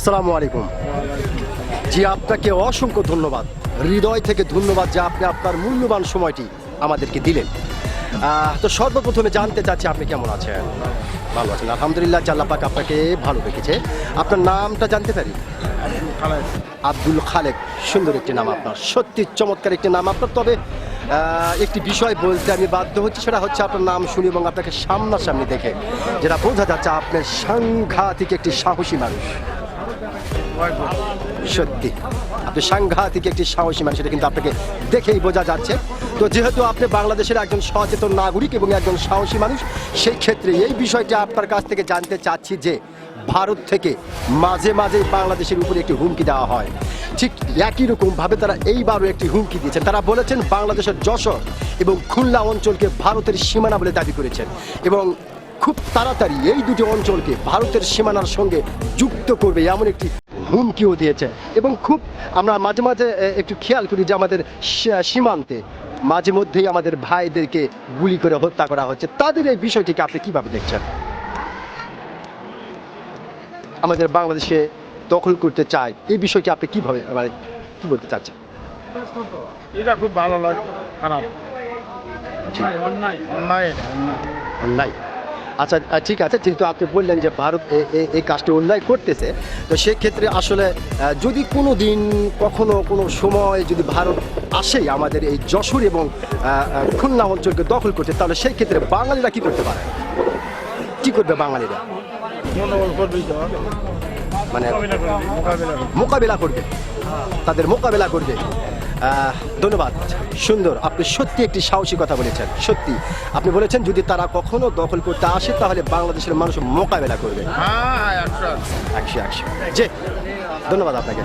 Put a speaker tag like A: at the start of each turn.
A: আসসালামু আলাইকুম। জি, আপনাকে অসংখ্য ধন্যবাদ, হৃদয় থেকে ধন্যবাদ যে আপনি আপনার মূল্যবান সময়টি আমাদেরকে দিলেন। তো সর্বপ্রথমে জানতে চাচ্ছি আপনি কেমন আছেন? ভালো আছেন? আলহামদুলিল্লাহ, আল্লাহ পাক আপনাকে ভালো রেখেছে। আপনার নামটা জানতে পারি? আব্দুল খালেক। সুন্দর একটি নাম আপনার, সত্যি চমৎকার একটি নাম আপনার। তবে একটি বিষয় বলতে আমি বাধ্য হচ্ছি, সেটা হচ্ছে আপনার নাম শুনি এবং আপনাকে সামনাসামনি দেখে যেটা বোঝা যাচ্ছে আপনার সাংঘাতিক একটি সাহসী মানুষ। সত্যি আপনি সাংঘাতিক একটি সাহসী মানুষ, এটা কিন্তু আপনাকে দেখেই বোঝা যাচ্ছে। তো যেহেতু আপনি বাংলাদেশের একজন সচেতন নাগরিক এবং একজন সাহসী মানুষ, সেই ক্ষেত্রে এই বিষয়টি আপনার কাছ থেকে জানতে চাচ্ছি যে ভারত থেকে মাঝে মাঝে বাংলাদেশের উপরে একটি হুমকি দেওয়া হয়, ঠিক একই রকমভাবে তারা এইবারও একটি হুমকি দিয়েছেন। তারা বলেছেন বাংলাদেশের যশোর এবং খুলনা অঞ্চলকে ভারতের সীমানা বলে দাবি করেছেন এবং খুব তাড়াতাড়ি এই দুটি অঞ্চলকে ভারতের সীমানার সঙ্গে যুক্ত করবে এমন একটি হুমকিও দিয়েছে। এবং খুব আমরা মাঝে মাঝে একটু খেয়াল করি যে আমাদের সীমান্তে মাঝে মধ্যেই আমাদের ভাইদেরকে গুলি করে হত্যা করা হচ্ছে। তাদের এই বিষয়টিকে আপনি কিভাবে দেখছেন? আমাদের বাংলাদেশে দখল করতে চায়, এই বিষয়টি আপনি কিভাবে মানে কি বলতে চাচ্ছেন?
B: এটা খুব ভালো লাগে, খারাপ অন্যায় অন্যায়
A: অন্যায়। আচ্ছা, ঠিক আছে, যেহেতু আপনি বললেন যে ভারত এই কাজটি অন্যায় করতেছে, তো সেক্ষেত্রে আসলে যদি কোনো দিন কখনো কোনো সময় যদি ভারত আসে আমাদের এই যশোর এবং খুলনা অঞ্চলকে দখল করতে, তাহলে সেই ক্ষেত্রে বাঙালিরা কী করতে পারে? কী করবে বাঙালিরা?
B: মনোবল করবি তো,
A: মানে
B: মোকাবিলা করবি।
A: মোকাবেলা করবে, তাদের মোকাবেলা করবে। ধন্যবাদ, সুন্দর। আপনি সত্যি একটি সাহসী কথা বলেছেন। সত্যি আপনি বলেছেন যদি তারা কখনো দখল করতে আসে তাহলে বাংলাদেশের মানুষ মোকাবেলা করবে।
B: হ্যাঁ, 100
A: একশো একশো। জি, ধন্যবাদ আপনাকে।